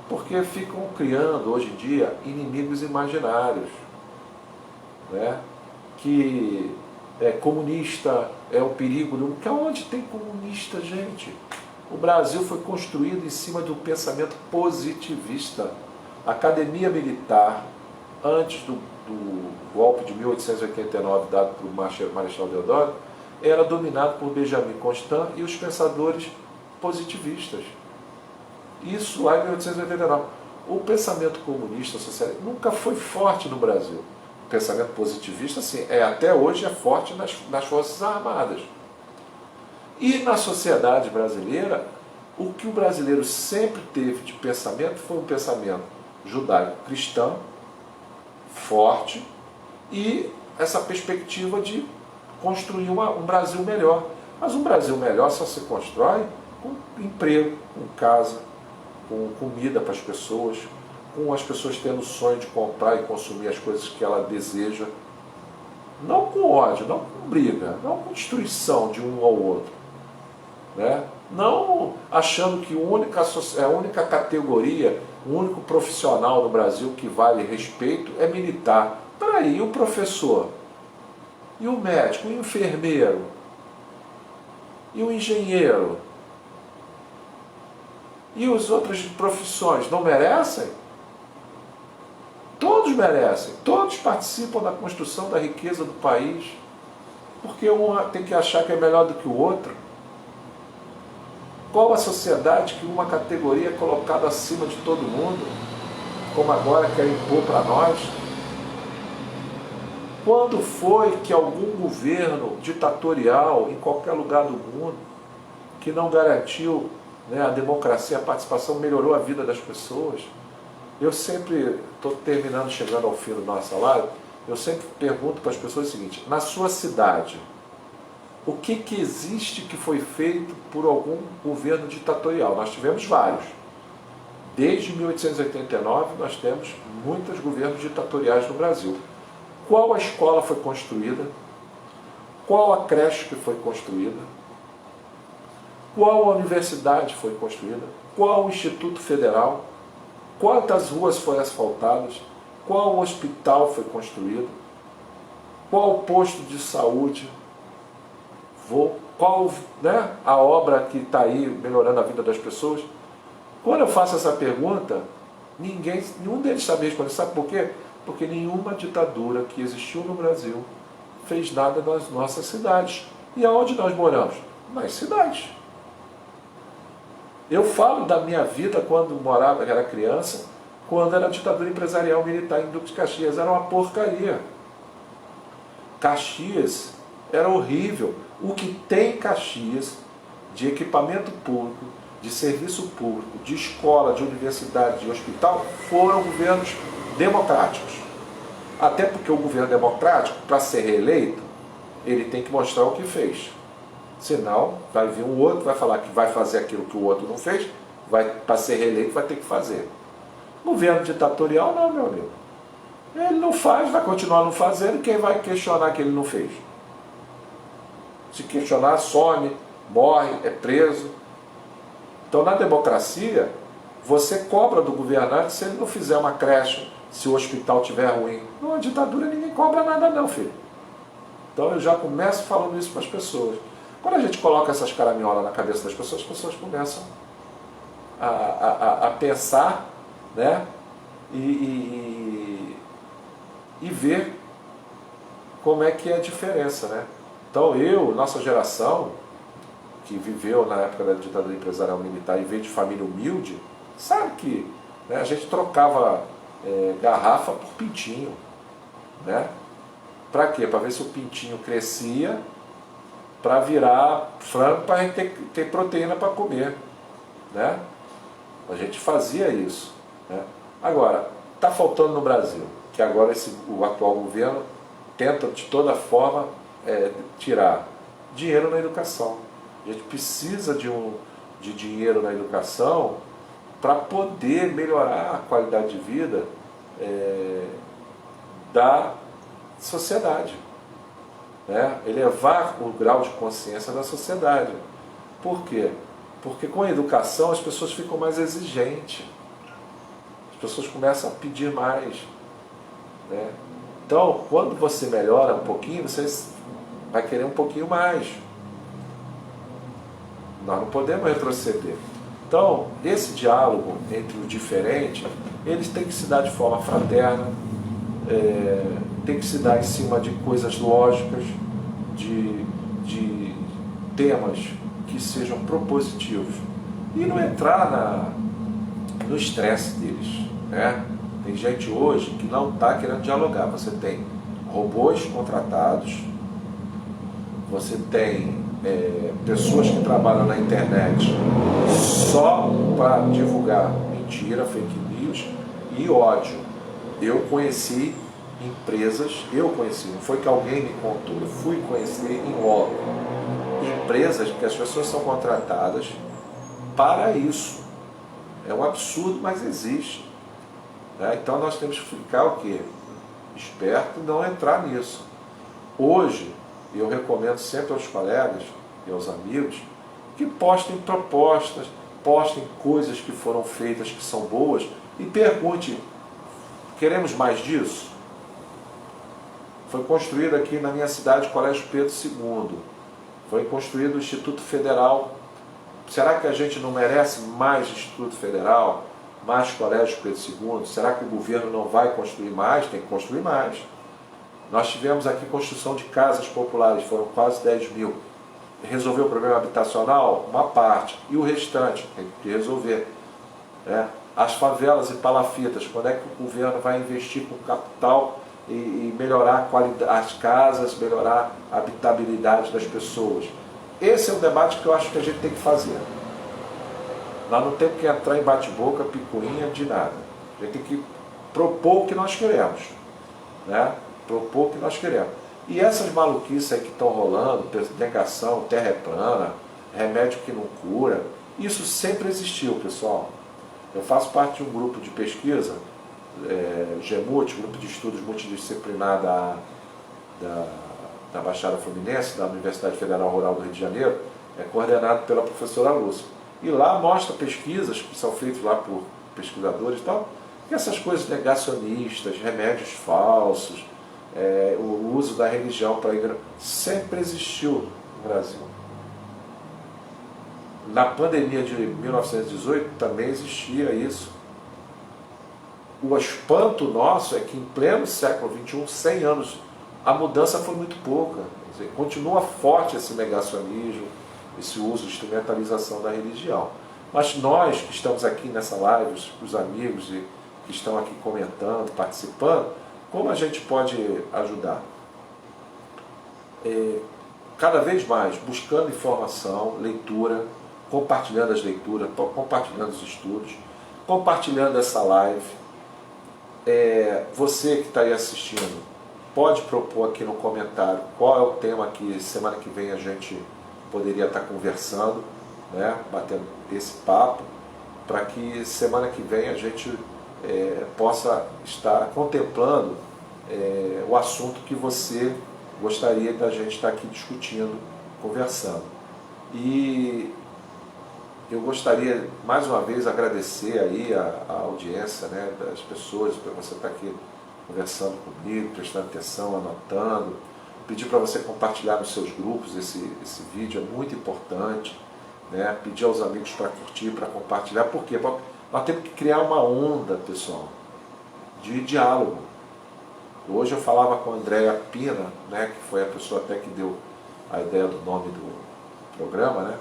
B: Porque ficam criando hoje em dia inimigos imaginários, né? Que comunista é o perigo do... Que onde tem comunista, gente? O Brasil foi construído em cima do pensamento positivista. A Academia Militar, antes do golpe de 1889 dado por Marechal Deodoro, era dominado por Benjamin Constant e os pensadores positivistas. Isso lá em 1889. O pensamento comunista, socialista, nunca foi forte no Brasil. O pensamento positivista, sim, até hoje é forte nas Forças Armadas. E na sociedade brasileira, o que o brasileiro sempre teve de pensamento foi um pensamento judaico-cristão, forte, e essa perspectiva de construir um Brasil melhor. Mas um Brasil melhor só se constrói com emprego, com casa, com comida para as pessoas, com as pessoas tendo o sonho de comprar e consumir as coisas que ela deseja, não com ódio, não com briga, não com destruição de um ao outro, né? Não achando que a única categoria, o único profissional no Brasil que vale respeito é militar. Peraí, e o professor? E o médico? E o enfermeiro? E o engenheiro? E as outras profissões não merecem? Todos merecem, todos participam da construção da riqueza do país, porque um tem que achar que é melhor do que o outro. Qual a sociedade que uma categoria é colocada acima de todo mundo, como agora quer impor para nós? Quando foi que algum governo ditatorial em qualquer lugar do mundo, que não garantiu, né, a democracia, a participação, melhorou a vida das pessoas? Eu sempre, estou terminando, chegando ao fim do nosso salário, eu sempre pergunto para as pessoas o seguinte: na sua cidade, o que existe que foi feito por algum governo ditatorial? Nós tivemos vários. Desde 1889 nós temos muitos governos ditatoriais no Brasil. Qual a escola foi construída? Qual a creche que foi construída? Qual a universidade foi construída? Qual o Instituto Federal? Quantas ruas foram asfaltadas? Qual hospital foi construído? Qual posto de saúde? Qual, né, a obra que está aí melhorando a vida das pessoas? Quando eu faço essa pergunta, nenhum deles sabe responder. Sabe por quê? Porque nenhuma ditadura que existiu no Brasil fez nada nas nossas cidades. E aonde nós moramos? Nas cidades. Eu falo da minha vida quando morava, era criança, quando era ditadura empresarial militar em Duque de Caxias. Era uma porcaria. Caxias era horrível. O que tem em Caxias de equipamento público, de serviço público, de escola, de universidade, de hospital, foram governos democráticos. Até porque o governo democrático, para ser reeleito, ele tem que mostrar o que fez. Senão, vai vir um outro, vai falar que vai fazer aquilo que o outro não fez, para ser reeleito vai ter que fazer. Governo ditatorial não, meu amigo. Ele não faz, vai continuar não fazendo, quem vai questionar que ele não fez? Se questionar, some, morre, é preso. Então, na democracia, você cobra do governante se ele não fizer uma creche, se o hospital estiver ruim. Numa ditadura ninguém cobra nada não, filho. Então eu já começo falando isso para as pessoas. Quando a gente coloca essas caraminholas na cabeça das pessoas, as pessoas começam a pensar, né, e ver como é que é a diferença, né? Então nossa geração, que viveu na época da ditadura empresarial militar e veio de família humilde, sabe que, né, a gente trocava garrafa por pintinho, né? Para quê? Para ver se o pintinho crescia, para virar frango, para a gente ter proteína para comer, né? A gente fazia isso, né? Agora, está faltando no Brasil, que agora o atual governo tenta de toda forma tirar dinheiro na educação. A gente precisa de dinheiro na educação para poder melhorar a qualidade de vida da sociedade, né? Elevar o grau de consciência da sociedade. Por quê? Porque com a educação as pessoas ficam mais exigentes, as pessoas começam a pedir mais, né? Então, quando você melhora um pouquinho, você vai querer um pouquinho mais. Nós não podemos retroceder. Então, esse diálogo entre o diferente, eles têm que se dar de forma fraterna, tem que se dar em cima de coisas lógicas, de temas que sejam propositivos. E não entrar no estresse deles, né? Tem gente hoje que não está querendo dialogar. Você tem robôs contratados, você tem pessoas que trabalham na internet só para divulgar mentira, fake news e ódio. Eu conheci empresas, não foi que alguém me contou, eu fui conhecer em loco empresas que as pessoas são contratadas para isso. É um absurdo, mas existe. né? Então nós temos que ficar o quê? Esperto e não entrar nisso. Hoje, eu recomendo sempre aos colegas e aos amigos que postem propostas, postem coisas que foram feitas que são boas e pergunte, queremos mais disso? Foi construído aqui na minha cidade o Colégio Pedro II, foi construído o Instituto Federal. Será que a gente não merece mais Instituto Federal, mais Colégio Pedro II? Será que o governo não vai construir mais? Tem que construir mais. Nós tivemos aqui construção de casas populares, foram quase 10 mil. Resolveu o problema habitacional? Uma parte. E o restante? Tem que resolver. Né? As favelas e palafitas, quando é que o governo vai investir com capital e melhorar a qualidade, as casas, melhorar a habitabilidade das pessoas? Esse é o debate que eu acho que a gente tem que fazer. Nós não temos que entrar em bate-boca, picuinha, de nada. A gente tem que propor o que nós queremos. Né? Propor o que nós queremos. E essas maluquices aí que estão rolando, negação, terra é plana, remédio que não cura, isso sempre existiu, pessoal. Eu faço parte de um grupo de pesquisa, GEMUT, Grupo de Estudos Multidisciplinar da Baixada Fluminense, da Universidade Federal Rural do Rio de Janeiro, é coordenado pela professora Lúcia. E lá mostra pesquisas que são feitas lá por pesquisadores e tal, que essas coisas negacionistas, remédios falsos, o uso da religião para a igreja, sempre existiu no Brasil. Na pandemia de 1918 também existia isso. O espanto nosso é que em pleno século XXI, 100 anos, a mudança foi muito pouca. Quer dizer, continua forte esse negacionismo, esse uso de instrumentalização da religião. Mas nós que estamos aqui nessa live, os amigos que estão aqui comentando, participando, como a gente pode ajudar? Cada vez mais buscando informação, leitura, compartilhando as leituras, compartilhando os estudos, compartilhando essa live. Você que está aí assistindo, pode propor aqui no comentário qual é o tema que semana que vem a gente poderia estar conversando, né, batendo esse papo, para que semana que vem a gente possa estar contemplando o assunto que você gostaria da gente estar aqui discutindo, conversando. E eu gostaria, mais uma vez, agradecer aí a audiência, né, das pessoas, para você estar aqui conversando comigo, prestando atenção, anotando. Pedir para você compartilhar nos seus grupos esse vídeo, é muito importante. Né? Pedir aos amigos para curtir, para compartilhar. Por quê? Porque nós temos que criar uma onda, pessoal, de diálogo. Hoje eu falava com a Andréa Pina, né, que foi a pessoa até que deu a ideia do nome do programa, né,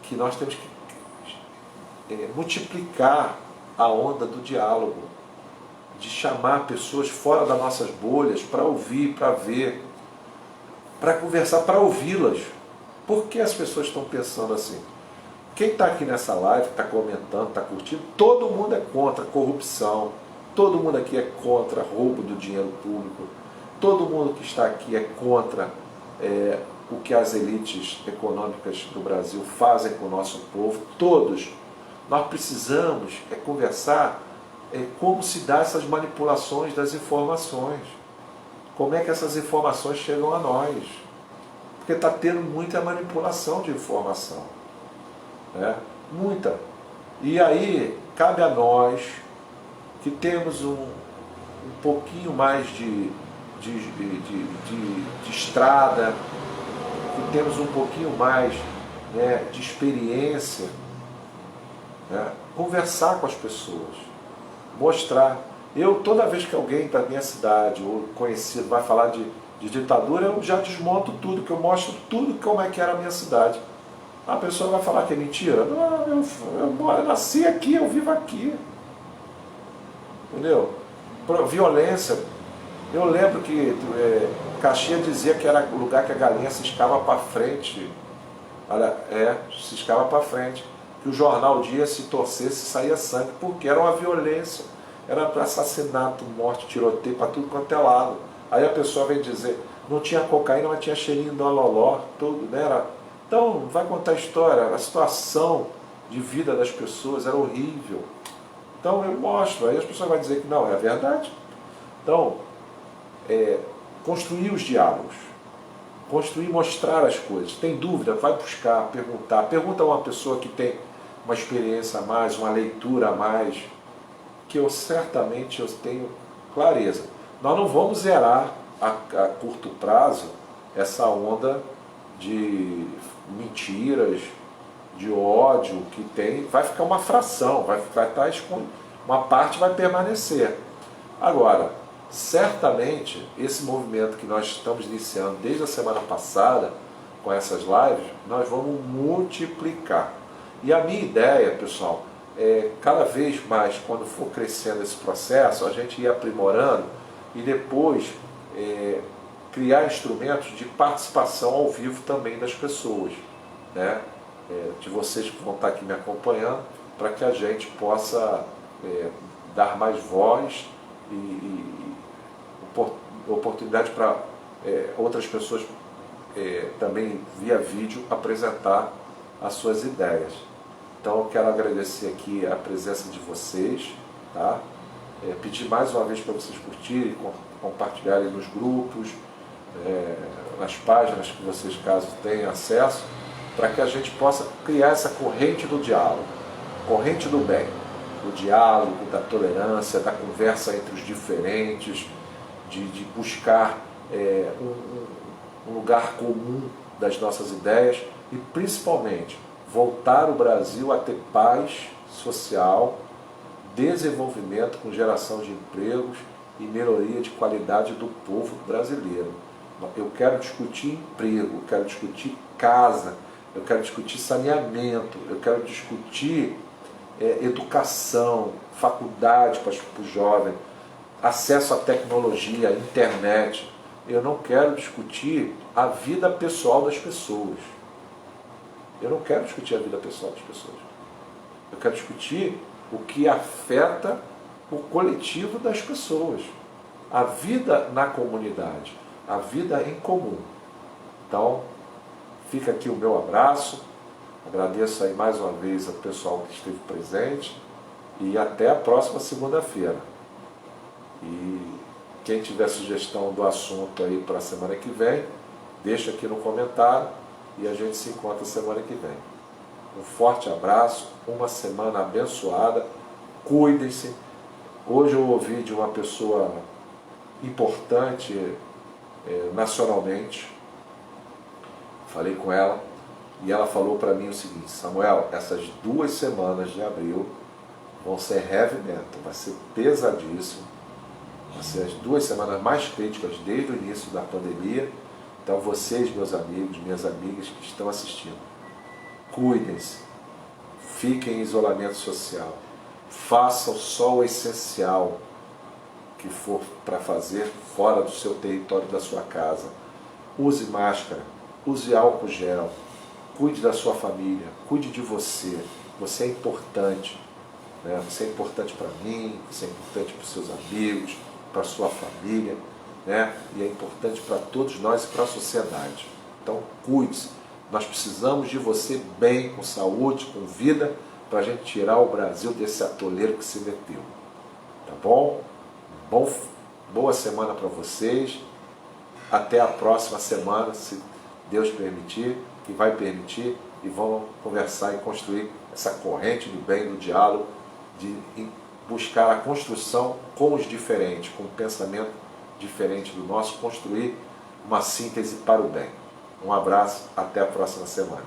B: que nós temos que multiplicar a onda do diálogo, de chamar pessoas fora das nossas bolhas para ouvir, para ver, para conversar, para ouvi-las. Por que as pessoas estão pensando assim? Quem está aqui nessa live, está comentando, está curtindo, todo mundo é contra a corrupção, todo mundo aqui é contra roubo do dinheiro público, todo mundo que está aqui é contra o que as elites econômicas do Brasil fazem com o nosso povo, todos. Nós precisamos conversar como se dá essas manipulações das informações, como é que essas informações chegam a nós, porque está tendo muita manipulação de informação, né? Muita. E aí cabe a nós que temos um pouquinho mais de estrada, que temos um pouquinho mais, né, de experiência, né, conversar com as pessoas, mostrar. Eu, toda vez que alguém da minha cidade ou conhecido vai falar de ditadura, eu já desmonto tudo, que eu mostro tudo como é que era a minha cidade. A pessoa vai falar que é mentira. Não, eu nasci aqui, eu vivo aqui. Entendeu? Violência. Eu lembro que Caxias dizia que era o lugar que a galinha ciscava para frente. Olha, ciscava para frente. Que o jornal Dia, se torcesse, saía sangue, porque era uma violência. Era para assassinato, morte, tiroteio, para tudo quanto é lado. Aí a pessoa vem dizer, não tinha cocaína, mas tinha cheirinho do aloló, tudo, né? Então, vai contar a história, a situação de vida das pessoas era horrível. Então eu mostro, aí as pessoas vão dizer que não, é verdade. Então, construir os diálogos, construir, mostrar as coisas. Tem dúvida? Vai buscar, perguntar. Pergunta a uma pessoa que tem uma experiência a mais, uma leitura a mais, que eu certamente eu tenho clareza. Nós não vamos zerar a curto prazo essa onda de mentiras, de ódio que tem, vai ficar uma fração, vai estar escondido, uma parte vai permanecer. Agora, certamente, esse movimento que nós estamos iniciando desde a semana passada, com essas lives, nós vamos multiplicar. E a minha ideia, pessoal, é cada vez mais, quando for crescendo esse processo, a gente ir aprimorando e depois criar instrumentos de participação ao vivo também das pessoas, né? De vocês que vão estar aqui me acompanhando, para que a gente possa dar mais voz e oportunidade para outras pessoas também via vídeo apresentar as suas ideias. Então eu quero agradecer aqui a presença de vocês, tá? Pedir mais uma vez para vocês curtirem, compartilharem nos grupos, nas páginas que vocês, caso tenham acesso, para que a gente possa criar essa corrente do diálogo, corrente do bem, do diálogo, da tolerância, da conversa entre os diferentes, de buscar um lugar comum das nossas ideias e, principalmente, voltar o Brasil a ter paz social, desenvolvimento com geração de empregos e melhoria de qualidade do povo brasileiro. Eu quero discutir emprego, eu quero discutir casa, eu quero discutir saneamento, eu quero discutir educação, faculdade para os jovens, acesso à tecnologia, à internet. Eu não quero discutir a vida pessoal das pessoas. Eu não quero discutir a vida pessoal das pessoas. Eu quero discutir o que afeta o coletivo das pessoas. A vida na comunidade, a vida em comum. Então, fica aqui o meu abraço. Agradeço aí mais uma vez ao pessoal que esteve presente. E até a próxima segunda-feira. E quem tiver sugestão do assunto aí para a semana que vem, deixa aqui no comentário e a gente se encontra semana que vem. Um forte abraço, uma semana abençoada, cuidem-se. Hoje eu ouvi de uma pessoa importante nacionalmente, falei com ela e ela falou para mim o seguinte: Samuel, essas 2 semanas de abril vão ser heavy metal, vai ser pesadíssimo, vai ser as 2 semanas mais críticas desde o início da pandemia. Então vocês, meus amigos, minhas amigas que estão assistindo, cuidem-se, fiquem em isolamento social, façam só o essencial que for para fazer fora do seu território, da sua casa. Use máscara, use álcool gel, cuide da sua família, cuide de você. Você é importante, né? Você é importante para mim, você é importante para os seus amigos, para a sua família, né? E é importante para todos nós e para a sociedade. Então cuide-se. Nós precisamos de você bem, com saúde, com vida, para a gente tirar o Brasil desse atoleiro que se meteu. Tá bom? Boa semana para vocês. Até a próxima semana, se Deus permitir, e vai permitir, e vamos conversar e construir essa corrente do bem, do diálogo, de buscar a construção com os diferentes, com um pensamento diferente do nosso, construir uma síntese para o bem. Um abraço, até a próxima semana.